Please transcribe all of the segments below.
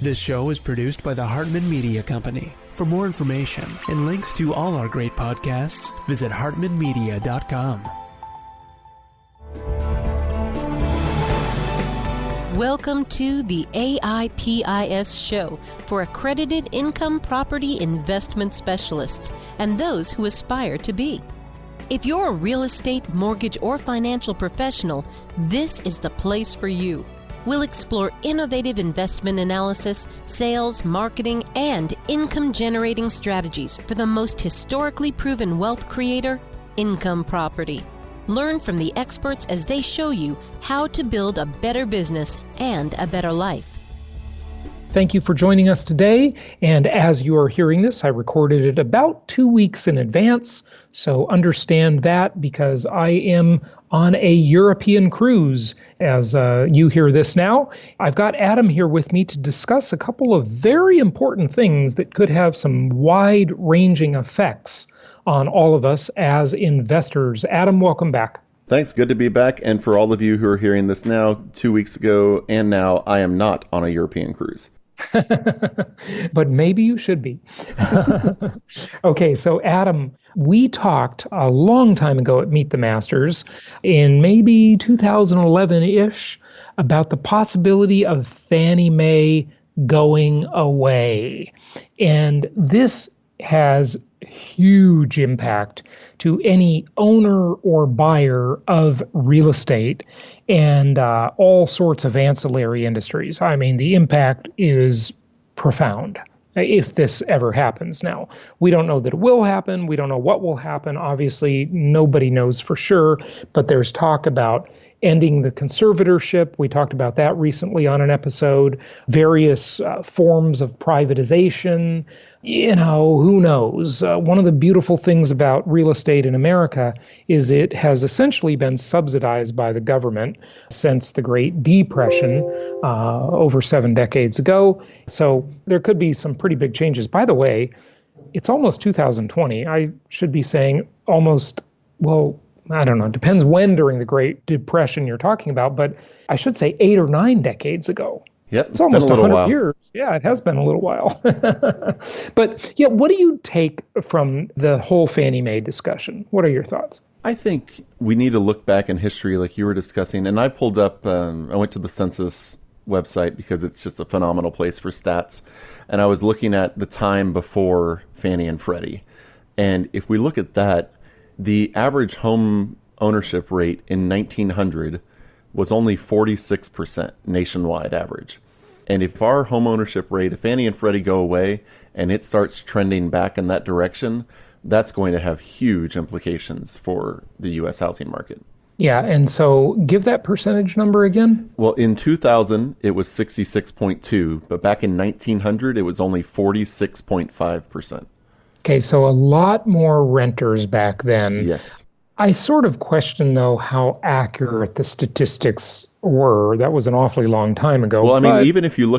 This show is produced by the Hartman Media Company. For more information and links to all our great podcasts, visit hartmanmedia.com. Welcome to the AIPIS show for accredited income property investment specialists and those who aspire to be. If you're a real estate, mortgage, or financial professional, this is the place for you. We'll explore innovative investment analysis, sales, marketing, and income-generating strategies for the most historically proven wealth creator, income property. Learn from the experts as they show you how to build a better business and a better life. Thank you for joining us today. And as you are hearing this, I recorded it about 2 weeks in advance. So understand that because I am on a European cruise as you hear this now. I've got Adam here with me to discuss a couple of very important things that could have some wide-ranging effects on all of us as investors. Adam, welcome back. Thanks. Good to be back. And for all of you who are hearing this now, 2 weeks ago and now, I am not on a European cruise. But maybe you should be. Okay, so Adam, we talked a long time ago at Meet the Masters in maybe 2011-ish about the possibility of Fannie Mae going away. And this has huge impact to any owner or buyer of real estate and all sorts of ancillary industries. I mean, the impact is profound if this ever happens. Now, we don't know that it will happen. We don't know what will happen. Obviously, nobody knows for sure, but there's talk about ending the conservatorship. We talked about that recently on an episode. Various forms of privatization. You know, who knows? One of the beautiful things about real estate in America is it has essentially been subsidized by the government since the Great Depression over 7 decades ago. So there could be some pretty big changes. By the way, it's almost 2020. I should be saying almost, well, I don't know, it depends when during the Great Depression you're talking about, but I should say 8 or 9 decades ago. Yep, it's almost 100 while. years. Yeah, it has been a little while. But yeah, what do you take from the whole Fannie Mae discussion? What are your thoughts? I think we need to look back in history like you were discussing. And I pulled up, I went to the census website because it's just a phenomenal place for stats. And I was looking at the time before Fannie and Freddie. And if we look at that, the average home ownership rate in 1900 was only 46% nationwide average. And if our home ownership rate, if Fannie and Freddie go away and it starts trending back in that direction, that's going to have huge implications for the U.S. housing market. Yeah, and so give that percentage number again. Well, in 2000, it was 66.2, but back in 1900, it was only 46.5%. Okay, so a lot more renters back then. Yes. I sort of question, though, how accurate the statistics were. That was an awfully long time ago. Well, I mean, even if you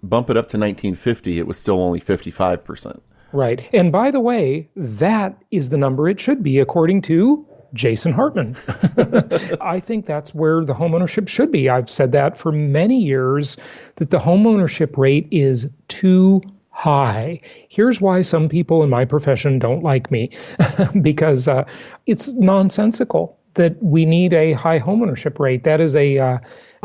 bump it up to 1950, it was still only 55%. Right. And by the way, that is the number it should be, according to Jason Hartman. I think that's where the homeownership should be. I've said that for many years, that the homeownership rate is too high. Here's why some people in my profession don't like me, because it's nonsensical that we need a high homeownership rate. That is a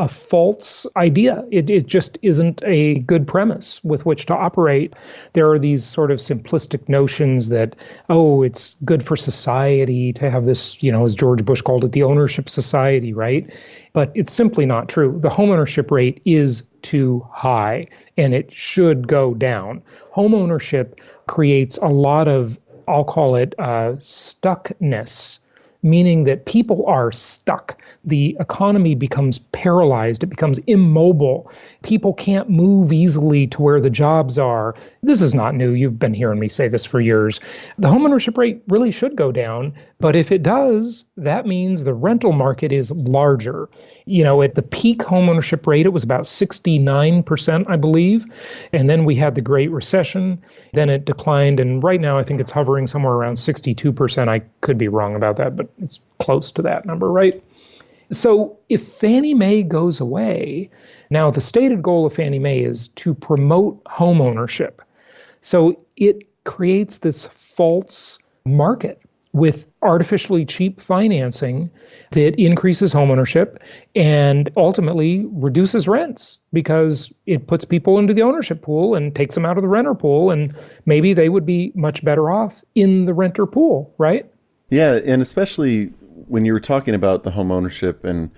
false idea. It just isn't a good premise with which to operate. There are these sort of simplistic notions that, oh, it's good for society to have this, as George Bush called it, the ownership society, right? But it's simply not true. The homeownership rate is too high, and it should go down. Homeownership creates a lot of, I'll call it stuckness, meaning that people are stuck. The economy becomes paralyzed. It becomes immobile. People can't move easily to where the jobs are. This is not new. You've been hearing me say this for years. The homeownership rate really should go down. But if it does, that means the rental market is larger. At the peak homeownership rate, it was about 69%, I believe. And then we had the Great Recession. Then it declined. And right now, I think it's hovering somewhere around 62%. I could be wrong about that, but it's close to that number, right? So if Fannie Mae goes away, now the stated goal of Fannie Mae is to promote home ownership. So it creates this false market with artificially cheap financing that increases homeownership and ultimately reduces rents because it puts people into the ownership pool and takes them out of the renter pool, and maybe they would be much better off in the renter pool, right? Yeah, and especially when you were talking about the home ownership and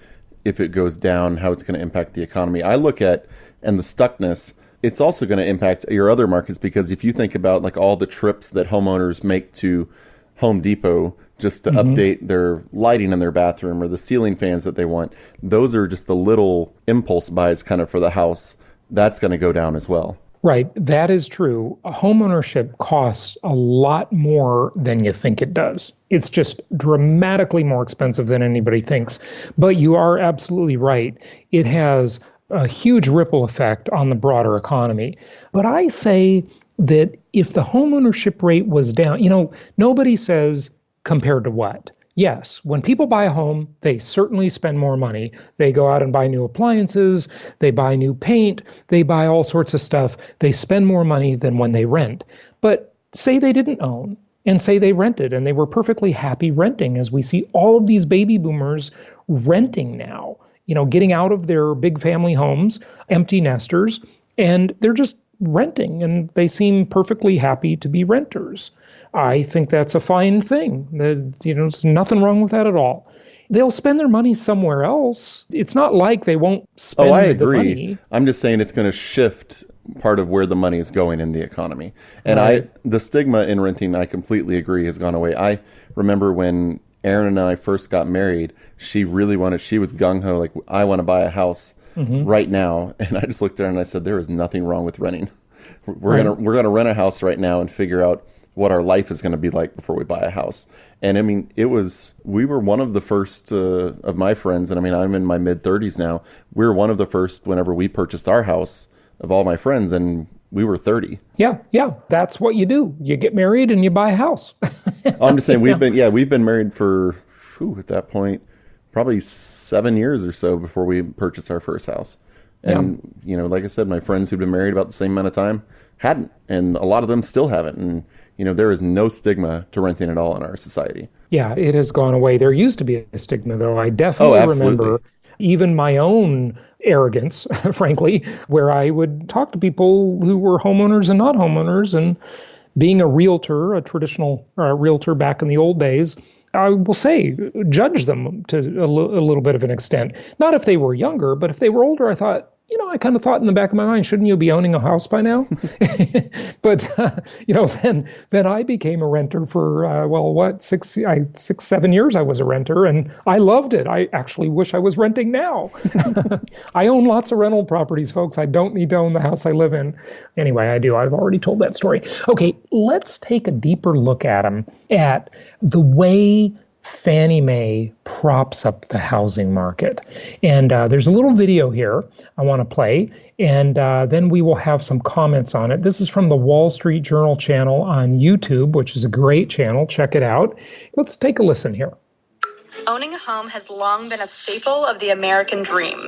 if it goes down, how it's going to impact the economy. I look at, and the stuckness, it's also going to impact your other markets, because if you think about like all the trips that homeowners make to Home Depot just to update their lighting in their bathroom or the ceiling fans that they want, those are just the little impulse buys kind of for the house. That's going to go down as well. Right. That is true. Homeownership costs a lot more than you think it does. It's just dramatically more expensive than anybody thinks. But you are absolutely right. It has a huge ripple effect on the broader economy. But I say that if the homeownership rate was down, nobody says compared to what? Yes, when people buy a home, they certainly spend more money. They go out and buy new appliances, they buy new paint, they buy all sorts of stuff. They spend more money than when they rent. But say they didn't own, and say they rented, and they were perfectly happy renting, as we see all of these baby boomers renting now, getting out of their big family homes, empty nesters, and they're just renting, and they seem perfectly happy to be renters. I think that's a fine thing. There's nothing wrong with that at all. They'll spend their money somewhere else. It's not like they won't spend I the agree. money. I'm just saying it's going to shift part of where the money is going in the economy. And Right. the stigma in renting, I completely agree, has gone away. I remember when Erin and I first got married, she was gung-ho, like, I want to buy a house right now. And I just looked at her and I said, there is nothing wrong with renting. We're gonna rent a house right now and figure out what our life is going to be like before we buy a house. And I mean, we were one of the first of my friends, and I mean, I'm in my mid-30s now. We were one of the first whenever we purchased our house of all my friends, and we were 30. Yeah, that's what you do. You get married and you buy a house. I'm just saying we've been married for, at that point, probably 7 years or so before we purchased our first house. And, like I said, my friends who've been married about the same amount of time hadn't, and a lot of them still haven't. And, there is no stigma to renting at all in our society. Yeah, it has gone away. There used to be a stigma, though. I definitely remember even my own arrogance, frankly, where I would talk to people who were homeowners and not homeowners, and being a realtor, a traditional realtor back in the old days, I will say, judge them to a little bit of an extent. Not if they were younger, but if they were older, I thought, I kind of thought in the back of my mind, shouldn't you be owning a house by now? But, then I became a renter for, 7 years I was a renter, and I loved it. I actually wish I was renting now. I own lots of rental properties, folks. I don't need to own the house I live in. Anyway, I do. I've already told that story. Okay, let's take a deeper look at the way Fannie Mae props up the housing market. And there's a little video here I want to play, and then we will have some comments on it. This is from the Wall Street Journal channel on YouTube, which is a great channel. Check it out. Let's take a listen here. Owning a home has long been a staple of the American dream.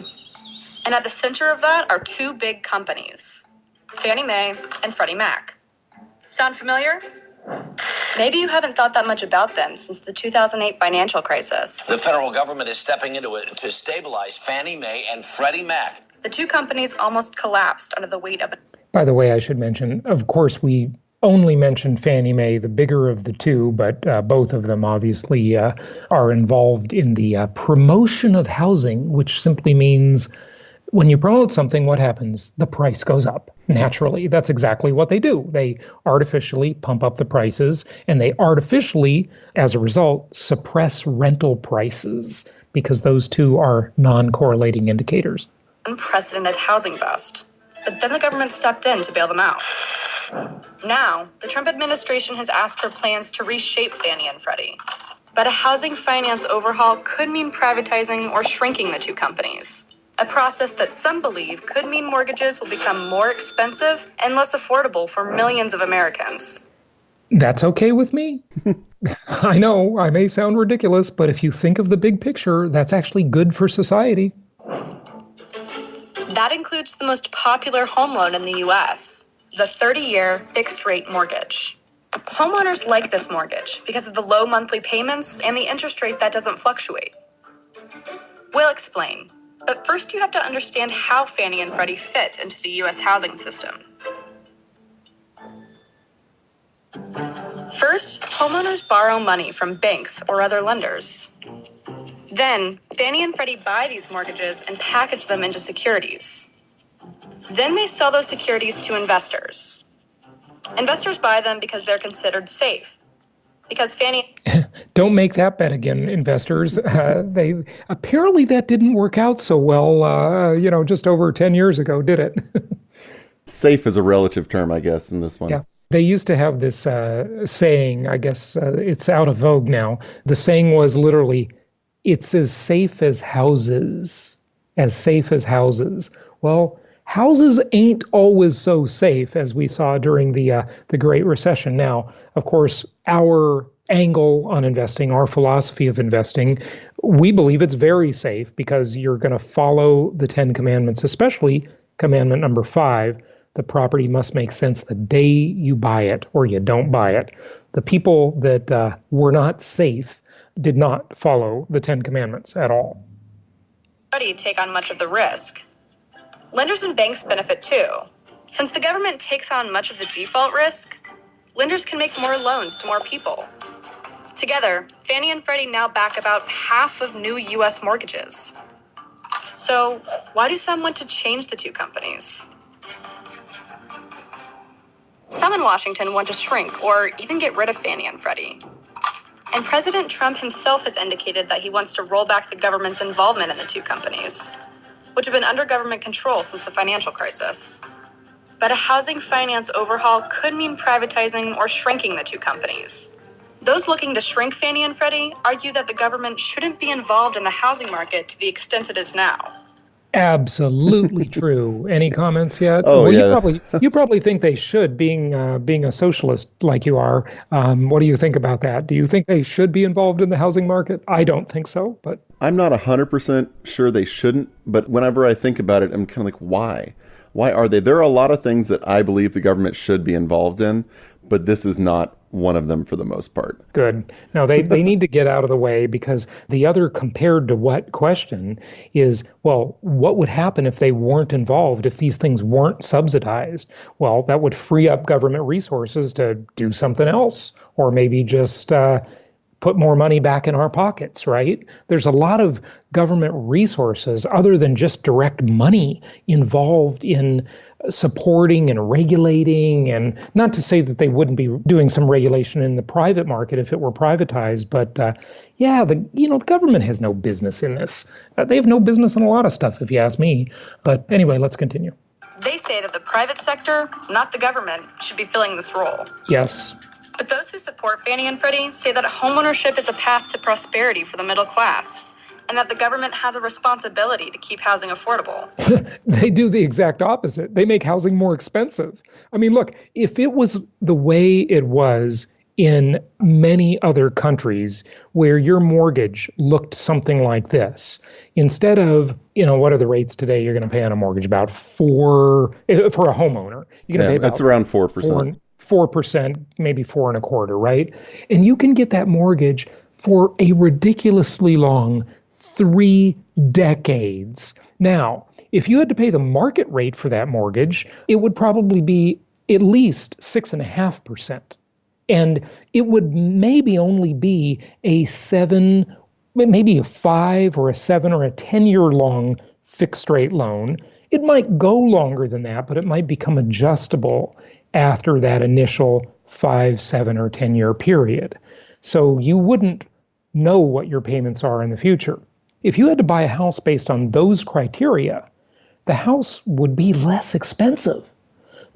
And at the center of that are two big companies, Fannie Mae and Freddie Mac. Sound familiar? Maybe you haven't thought that much about them since the 2008 financial crisis. The federal government is stepping into it to stabilize Fannie Mae and Freddie Mac. The two companies almost collapsed under the weight of it. By the way, I should mention, of course, we only mentioned Fannie Mae, the bigger of the two, but both of them obviously are involved in the promotion of housing, which simply means when you promote something, what happens? The price goes up. Naturally, that's exactly what they do. They artificially pump up the prices, and they artificially, as a result, suppress rental prices, because those two are non-correlating indicators. Unprecedented housing bust. But then the government stepped in to bail them out. Now, the Trump administration has asked for plans to reshape Fannie and Freddie. But a housing finance overhaul could mean privatizing or shrinking the two companies. A process that some believe could mean mortgages will become more expensive and less affordable for millions of Americans. That's okay with me. I know I may sound ridiculous, but if you think of the big picture, that's actually good for society. That includes the most popular home loan in the U.S., the 30-year fixed-rate mortgage. Homeowners like this mortgage because of the low monthly payments and the interest rate that doesn't fluctuate. We'll explain, but first you have to understand how Fannie and Freddie fit into the U.S. housing system. First, homeowners borrow money from banks or other lenders. Then, Fannie and Freddie buy these mortgages and package them into securities. Then they sell those securities to investors. Investors buy them because they're considered safe. Because Fannie... Don't make that bet again, investors. Apparently that didn't work out so well, just over 10 years ago, did it? Safe is a relative term, I guess, in this one. Yeah. They used to have this saying, I guess it's out of vogue now. The saying was literally, it's as safe as houses. As safe as houses. Well, houses ain't always so safe as we saw during the Great Recession. Now, of course, our angle on investing, our philosophy of investing, we believe it's very safe because you're going to follow the 10 Commandments, especially commandment number 5. The property must make sense the day you buy it or you don't buy it. The people that were not safe did not follow the 10 Commandments at all. Freddie take on much of the risk. Lenders and banks benefit too. Since the government takes on much of the default risk, lenders can make more loans to more people. Together, Fannie and Freddie now back about half of new U.S. mortgages. So why do some want to change the two companies? Some in Washington want to shrink or even get rid of Fannie and Freddie. And President Trump himself has indicated that he wants to roll back the government's involvement in the two companies, which have been under government control since the financial crisis. But a housing finance overhaul could mean privatizing or shrinking the two companies. Those looking to shrink Fannie and Freddie argue that the government shouldn't be involved in the housing market to the extent it is now. Absolutely true. Any comments yet? Oh, well, yeah. you probably think they should, being a socialist like you are. What do you think about that? Do you think they should be involved in the housing market? I don't think so, but I'm not 100% sure they shouldn't, but whenever I think about it, I'm kind of like, why? Why are they? There are a lot of things that I believe the government should be involved in, but this is not one of them for the most part. Good. No, they need to get out of the way, because the other compared to what question is, well, what would happen if they weren't involved, if these things weren't subsidized? Well, that would free up government resources to do something else, or maybe just put more money back in our pockets, right? There's a lot of government resources other than just direct money involved in supporting and regulating, and not to say that they wouldn't be doing some regulation in the private market if it were privatized, but the government has no business in this. They have no business in a lot of stuff, if you ask me. But anyway, let's continue. They say that the private sector, not the government, should be filling this role. Yes. But those who support Fannie and Freddie say that homeownership is a path to prosperity for the middle class, and that the government has a responsibility to keep housing affordable. They do the exact opposite. They make housing more expensive. I mean, look, if it was the way it was in many other countries where your mortgage looked something like this, instead of, what are the rates today you're going to pay on a mortgage? About for a homeowner. You're going to pay about it's around 4%. 4%, maybe 4.25%, right? And you can get that mortgage for a ridiculously long 3 decades. Now, if you had to pay the market rate for that mortgage, it would probably be at least 6.5%. And it would maybe only be a 7, maybe a 5 or a 7 or a 10-year long fixed rate loan. It might go longer than that, but it might become adjustable after that initial 5, 7, or 10-year period. So you wouldn't know what your payments are in the future. If you had to buy a house based on those criteria, the house would be less expensive.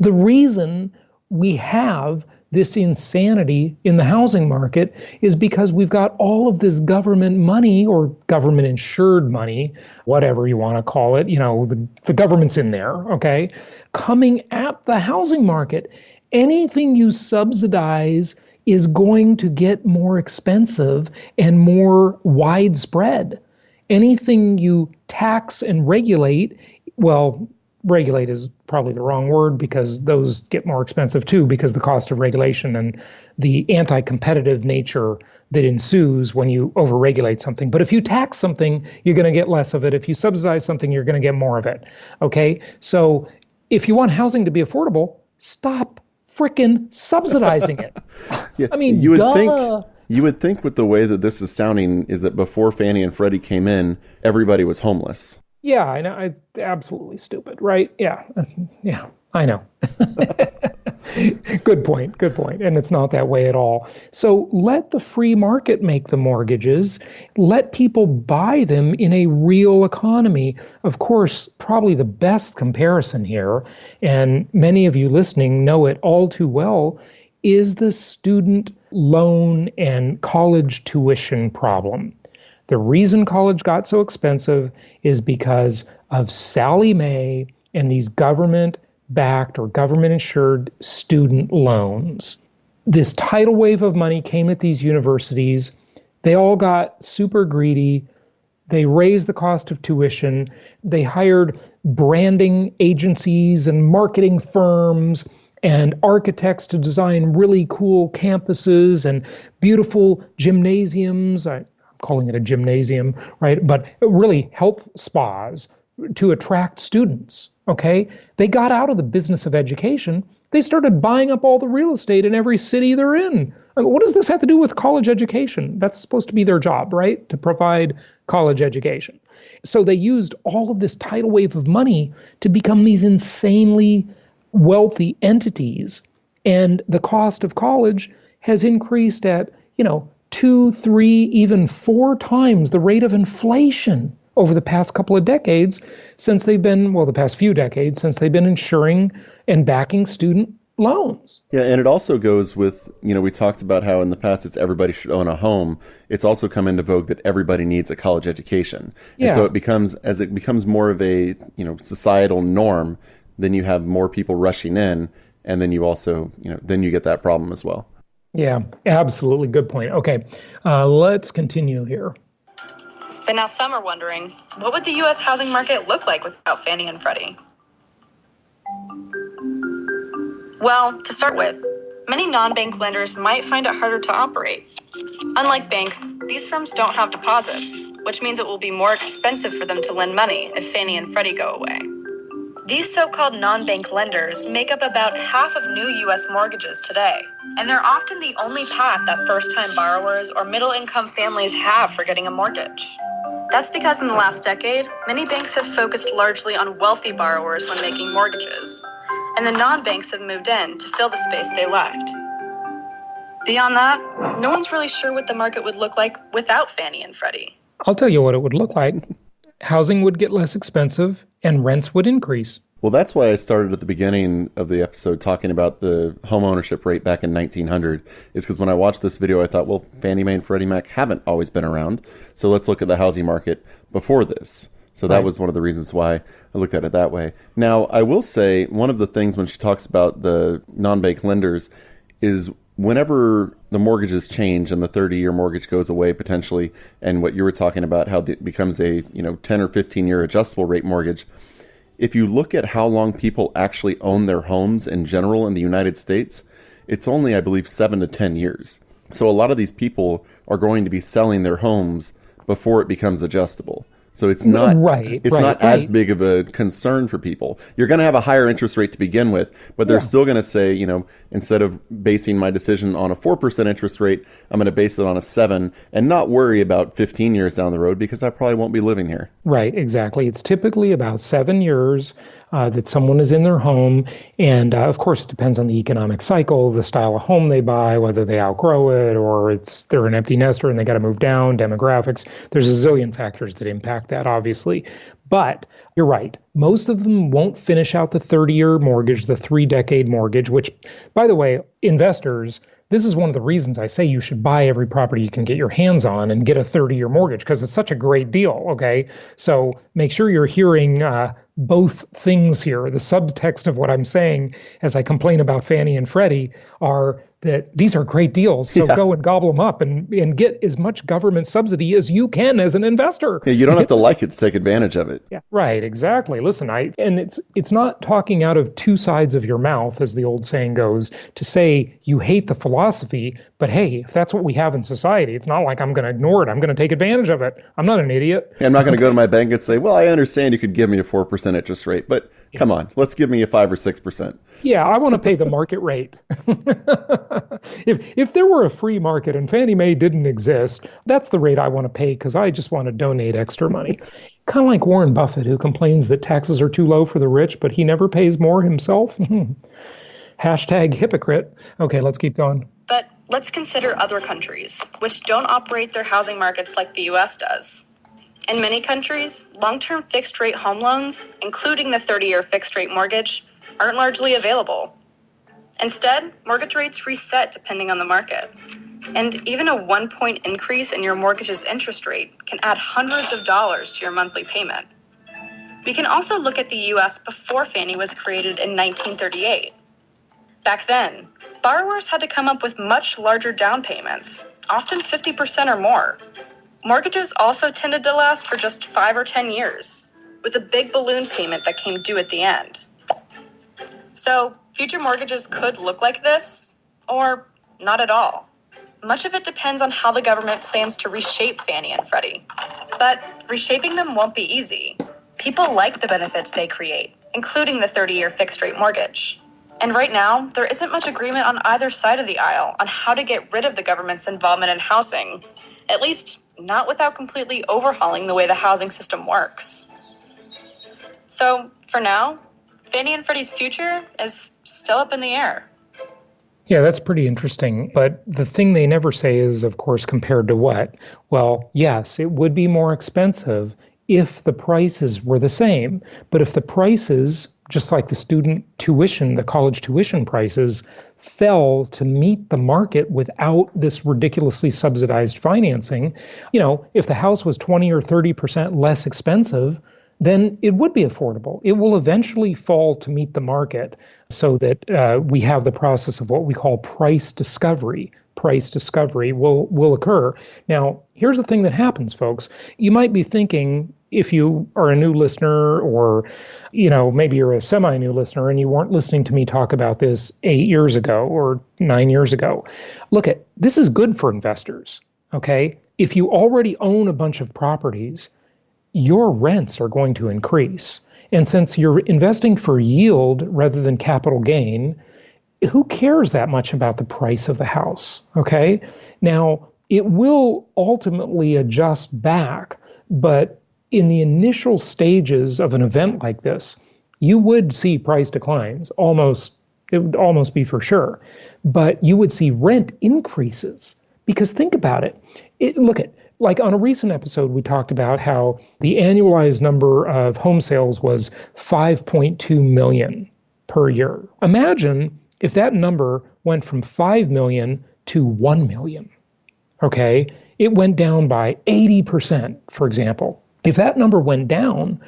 The reason we have this insanity in the housing market is because we've got all of this government money or government insured money, whatever you want to call it, the government's in there, okay, coming at the housing market. Anything you subsidize is going to get more expensive and more widespread. Anything you tax and regulate, well, regulate is probably the wrong word because those get more expensive too because the cost of regulation and the anti-competitive nature that ensues when you overregulate something. But if you tax something, you're going to get less of it. If you subsidize something, you're going to get more of it. Okay? So if you want housing to be affordable, stop frickin' subsidizing it. Yeah, I mean, you would duh. You would think with the way that this is sounding is that before Fannie and Freddie came in, everybody was homeless. Yeah, I know. It's absolutely stupid, right? Yeah, I know. Good point. And it's not that way at all. So let the free market make the mortgages. Let people buy them in a real economy. Of course, probably the best comparison here, and many of you listening know it all too well, is the student loan and college tuition problem. The reason college got so expensive is because of Sallie Mae and these government-backed or government-insured student loans. This tidal wave of money came at these universities. They all got super greedy. They raised the cost of tuition. They hired branding agencies and marketing firms and architects to design really cool campuses and beautiful gymnasiums. Calling it a gymnasium, right? But really health spas to attract students, okay? They got out of the business of education. They started buying up all the real estate in every city they're in. I mean, what does this have to do with college education? That's supposed to be their job, right? To provide college education. So they used all of this tidal wave of money to become these insanely wealthy entities. And the cost of college has increased at, 2, 3, even 4 times the rate of inflation over the past couple of decades since they've been, the past few decades since they've been insuring and backing student loans. Yeah, and it also goes with, we talked about how in the past it's everybody should own a home. It's also come into vogue that everybody needs a college education. Yeah. And so it becomes more of a, societal norm, then you have more people rushing in, and then you also, then you get that problem as well. Yeah, absolutely. Good point. Okay, let's continue here. But now some are wondering, what would the U.S. housing market look like without Fannie and Freddie? Well, to start with, many non-bank lenders might find it harder to operate. Unlike banks, these firms don't have deposits, which means it will be more expensive for them to lend money if Fannie and Freddie go away. These so-called non-bank lenders make up about half of new U.S. mortgages today, and they're often the only path that first-time borrowers or middle-income families have for getting a mortgage. That's because in the last decade, many banks have focused largely on wealthy borrowers when making mortgages, and the non-banks have moved in to fill the space they left. Beyond that, no one's really sure what the market would look like without Fannie and Freddie. I'll tell you what it would look like. Housing would get less expensive and rents would increase. Well, that's why I started at the beginning of the episode talking about the home ownership rate back in 1900, is because when I watched this video, I thought, well, Fannie Mae and Freddie Mac haven't always been around. So let's look at the housing market before this. So that was one of the reasons why I looked at it that way. Now, I will say one of the things when she talks about the non-bank lenders is whenever the mortgages change and the 30-year mortgage goes away potentially, and what you were talking about, how it becomes a 10 or 15-year adjustable rate mortgage, if you look at how long people actually own their homes in general in the United States, it's only, I believe, 7 to 10 years. So a lot of these people are going to be selling their homes before it becomes adjustable. So it's not as big of a concern for people. You're going to have a higher interest rate to begin with, but they're still going to say, instead of basing my decision on a 4% interest rate, I'm going to base it on a 7 and not worry about 15 years down the road because I probably won't be living here. Right, exactly. It's typically about 7 years that someone is in their home. And of course, it depends on the economic cycle, the style of home they buy, whether they outgrow it or they're an empty nester and they got to move down, demographics. There's a zillion factors that impact that, obviously. But you're right. Most of them won't finish out the 30-year mortgage, the 3-decade mortgage, which, by the way, investors, this is one of the reasons I say you should buy every property you can get your hands on and get a 30-year mortgage, because it's such a great deal, okay? So make sure you're hearing both things here. The subtext of what I'm saying as I complain about Fannie and Freddie are that these are great deals. So go and gobble them up and get as much government subsidy as you can as an investor. Yeah, you don't have to like it to take advantage of it. Yeah, right, exactly. Listen, it's not talking out of two sides of your mouth, as the old saying goes, to say you hate the philosophy, but hey, if that's what we have in society, it's not like I'm going to ignore it. I'm going to take advantage of it. I'm not an idiot. I'm not going to go to my bank and say, well, I understand you could give me a 4% interest rate, but come on, let's give me a 5 or 6%. Yeah, I want to pay the market rate. If there were a free market and Fannie Mae didn't exist, that's the rate I want to pay because I just want to donate extra money. Kind of like Warren Buffett, who complains that taxes are too low for the rich, but he never pays more himself. Hashtag hypocrite. Okay, let's keep going. But let's consider other countries, which don't operate their housing markets like the U.S. does. In many countries, long-term fixed-rate home loans, including the 30-year fixed-rate mortgage, aren't largely available. Instead, mortgage rates reset depending on the market. And even a 1-point increase in your mortgage's interest rate can add hundreds of dollars to your monthly payment. We can also look at the U.S. before Fannie was created in 1938. Back then, borrowers had to come up with much larger down payments, often 50% or more. Mortgages also tended to last for just 5 or 10 years, with a big balloon payment that came due at the end. So, future mortgages could look like this, or not at all. Much of it depends on how the government plans to reshape Fannie and Freddie. But reshaping them won't be easy. People like the benefits they create, including the 30-year fixed-rate mortgage. And right now, there isn't much agreement on either side of the aisle on how to get rid of the government's involvement in housing, at least not without completely overhauling the way the housing system works. So, for now, Fannie and Freddie's future is still up in the air. Yeah, that's pretty interesting. But the thing they never say is, of course, compared to what? Well, yes, it would be more expensive if the prices were the same. But if the prices, just like the student tuition, the college tuition prices, fell to meet the market without this ridiculously subsidized financing, if the house was 20 or 30% less expensive, then it would be affordable. It will eventually fall to meet the market so that we have the process of what we call price discovery. Price discovery will occur. Now, here's the thing that happens, folks. You might be thinking, if you are a new listener or, maybe you're a semi-new listener and you weren't listening to me talk about this 8 years ago or 9 years ago. Look, this is good for investors, okay? If you already own a bunch of properties, your rents are going to increase. And since you're investing for yield rather than capital gain, who cares that much about the price of the house, okay? Now, it will ultimately adjust back, but in the initial stages of an event like this, you would see price declines, it would almost be for sure, but you would see rent increases. Because think about it. Like on a recent episode, we talked about how the annualized number of home sales was 5.2 million per year. Imagine if that number went from 5 million to 1 million, okay? It went down by 80%, for example. If that number went down,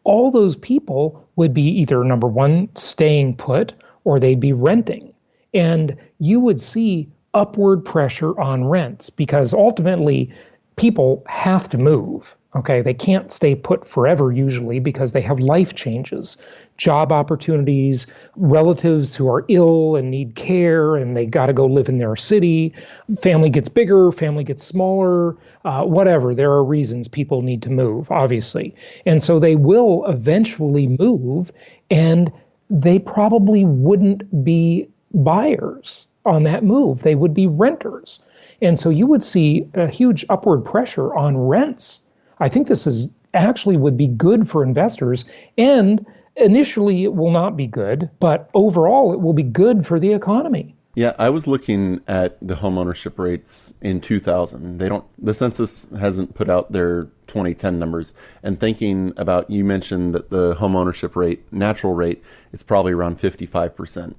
all those people would be either, number one, staying put, or they'd be renting. And you would see upward pressure on rents because ultimately people have to move, okay? They can't stay put forever usually because they have life changes, job opportunities, relatives who are ill and need care and they got to go live in their city. Family gets bigger, family gets smaller, whatever. There are reasons people need to move, obviously. And so they will eventually move and they probably wouldn't be buyers on that move. They would be renters. And so you would see a huge upward pressure on rents. I think this is actually would be good for investors. And initially it will not be good, but overall it will be good for the economy. Yeah, I was looking at the home ownership rates in 2000. The census hasn't put out their 2010 numbers, and thinking about, you mentioned that the home ownership rate, natural rate, it's probably around 55%. Right.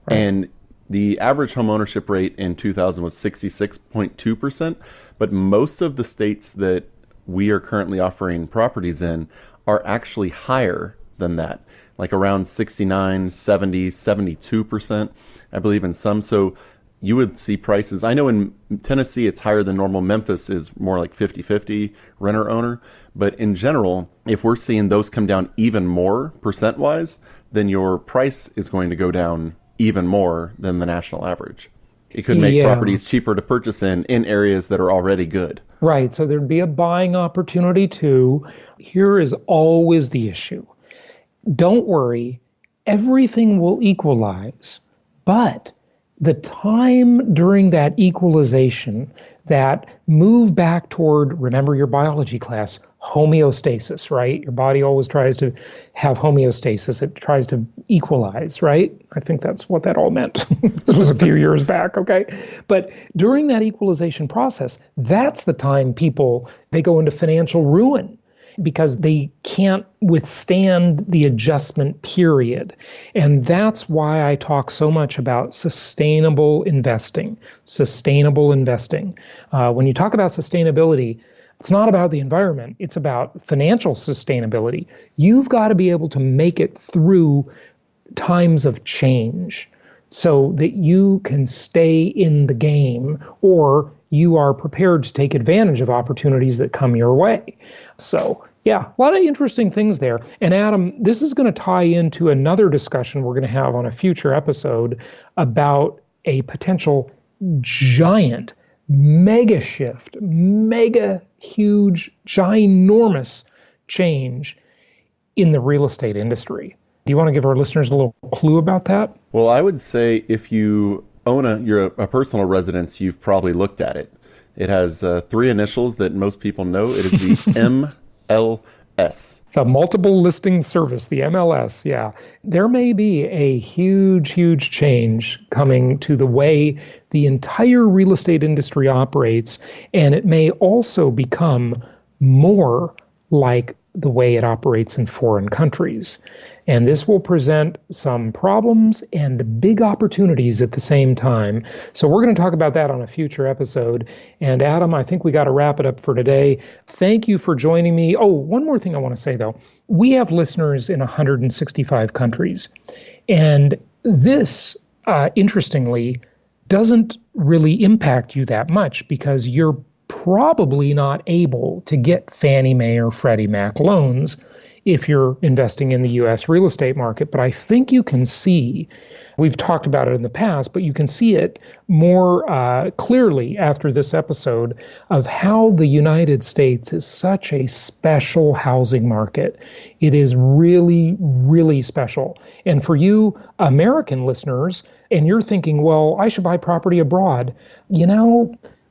And the average home ownership rate in 2000 was 66.2%, but most of the states that we are currently offering properties in are actually higher than that, like around 69, 70, 72%, I believe in some. So you would see prices. I know in Tennessee it's higher than normal. Memphis is more like 50-50 renter-owner. But in general, if we're seeing those come down even more percent-wise, then your price is going to go down even more than the national average. It could make properties cheaper to purchase in areas that are already good. Right. So there'd be a buying opportunity too. Here is always the issue. Don't worry, everything will equalize, but the time during that equalization, that move back toward, remember your biology class, homeostasis, right? Your body always tries to have homeostasis. It tries to equalize, right? I think that's what that all meant. This was a few years back, okay? But during that equalization process, that's the time they go into financial ruin, because they can't withstand the adjustment period. And that's why I talk so much about sustainable investing. When you talk about sustainability, it's not about the environment. It's about financial sustainability. You've got to be able to make it through times of change so that you can stay in the game, or you are prepared to take advantage of opportunities that come your way. So, yeah, a lot of interesting things there. And Adam, this is going to tie into another discussion we're going to have on a future episode about a potential giant, mega shift, mega huge, ginormous change in the real estate industry. Do you want to give our listeners a little clue about that? Well, I would say if you own a personal residence, you've probably looked at it. It has 3 initials that most people know. It is the MLS. The multiple listing service, the MLS, yeah. There may be a huge, huge change coming to the way the entire real estate industry operates, and it may also become more like the way it operates in foreign countries. And this will present some problems and big opportunities at the same time. So we're going to talk about that on a future episode. And Adam, I think we got to wrap it up for today. Thank you for joining me. Oh, one more thing I want to say, though. We have listeners in 165 countries. And this, interestingly, doesn't really impact you that much, because you're probably not able to get Fannie Mae or Freddie Mac loans if you're investing in the U.S. real estate market. But I think you can see, we've talked about it in the past, but you can see it more clearly after this episode of how the United States is such a special housing market. It is really, really special. And for you American listeners, and you're thinking, well, I should buy property abroad,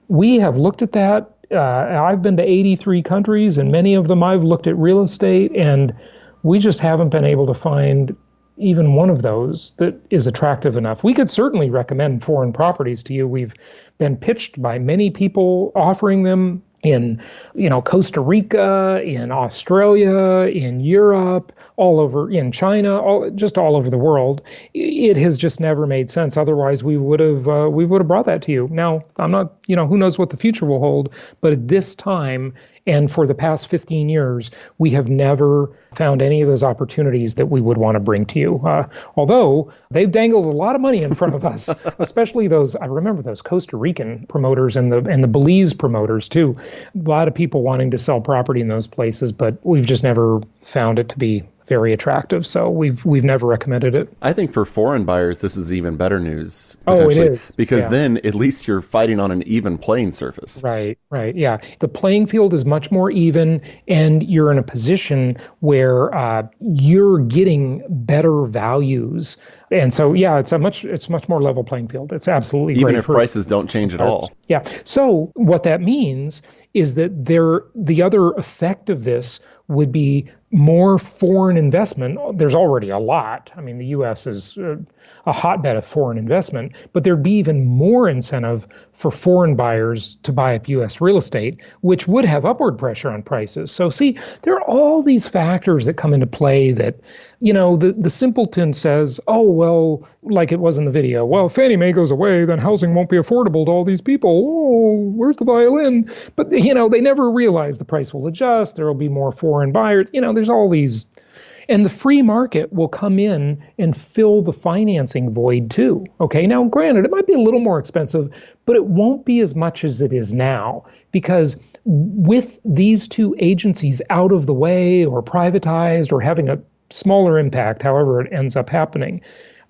we have looked at that. I've been to 83 countries, and many of them I've looked at real estate, and we just haven't been able to find even one of those that is attractive enough. We could certainly recommend foreign properties to you. We've been pitched by many people offering them in, Costa Rica, in Australia, in Europe, all over, in China, all over the world. It has just never made sense. Otherwise, we would have brought that to you. Now, I'm not, who knows what the future will hold, but at this time, and for the past 15 years, we have never found any of those opportunities that we would want to bring to you. Although they've dangled a lot of money in front of us, especially those, I remember those Costa Rican promoters and the Belize promoters too. A lot of people wanting to sell property in those places, but we've just never found it to be very attractive. So we've never recommended it. I think for foreign buyers, this is even better news. Oh, it is. Because then at least you're fighting on an even playing surface. Right. Yeah. The playing field is much more even, and you're in a position where you're getting better values And so, yeah, it's much more level playing field. It's absolutely even great if prices don't change at all. Yeah. So what that means is that the other effect of this would be more foreign investment. There's already a lot. I mean, the U.S. is a hotbed of foreign investment, but there'd be even more incentive for foreign buyers to buy up U.S. real estate, which would have upward pressure on prices. So see, there are all these factors that come into play that, the simpleton says, oh, well, like it was in the video, well, if Fannie Mae goes away, then housing won't be affordable to all these people. Oh, where's the violin? But, they never realize the price will adjust. There will be more foreign buyers. There's all these. And the free market will come in and fill the financing void too. Okay, now granted, it might be a little more expensive, but it won't be as much as it is now, because with these two agencies out of the way or privatized or having a smaller impact, however it ends up happening,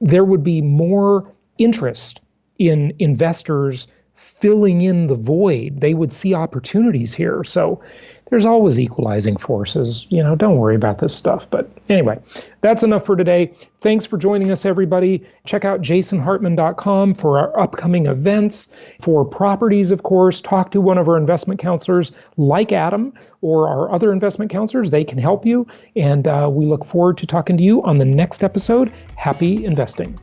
there would be more interest in investors filling in the void. They would see opportunities here. So there's always equalizing forces. Don't worry about this stuff. But anyway, that's enough for today. Thanks for joining us, everybody. Check out jasonhartman.com for our upcoming events. For properties, of course, talk to one of our investment counselors like Adam or our other investment counselors. They can help you. And we look forward to talking to you on the next episode. Happy investing.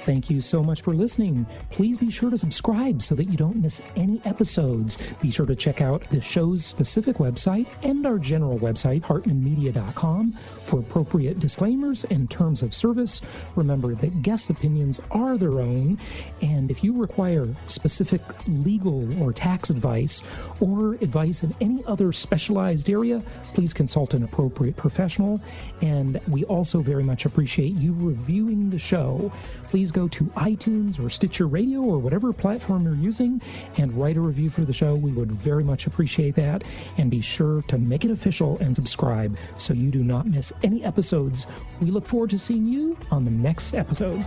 Thank you so much for listening. Please be sure to subscribe so that you don't miss any episodes. Be sure to check out the show's specific website and our general website, hartmanmedia.com, for appropriate disclaimers and terms of service. Remember that guest opinions are their own, and if you require specific legal or tax advice or advice in any other specialized area, please consult an appropriate professional. And we also very much appreciate you reviewing the show. Please go to iTunes or Stitcher Radio or whatever platform you're using and write a review for the show. We would very much appreciate that. And be sure to make it official and subscribe so you do not miss any episodes. We look forward to seeing you on the next episode.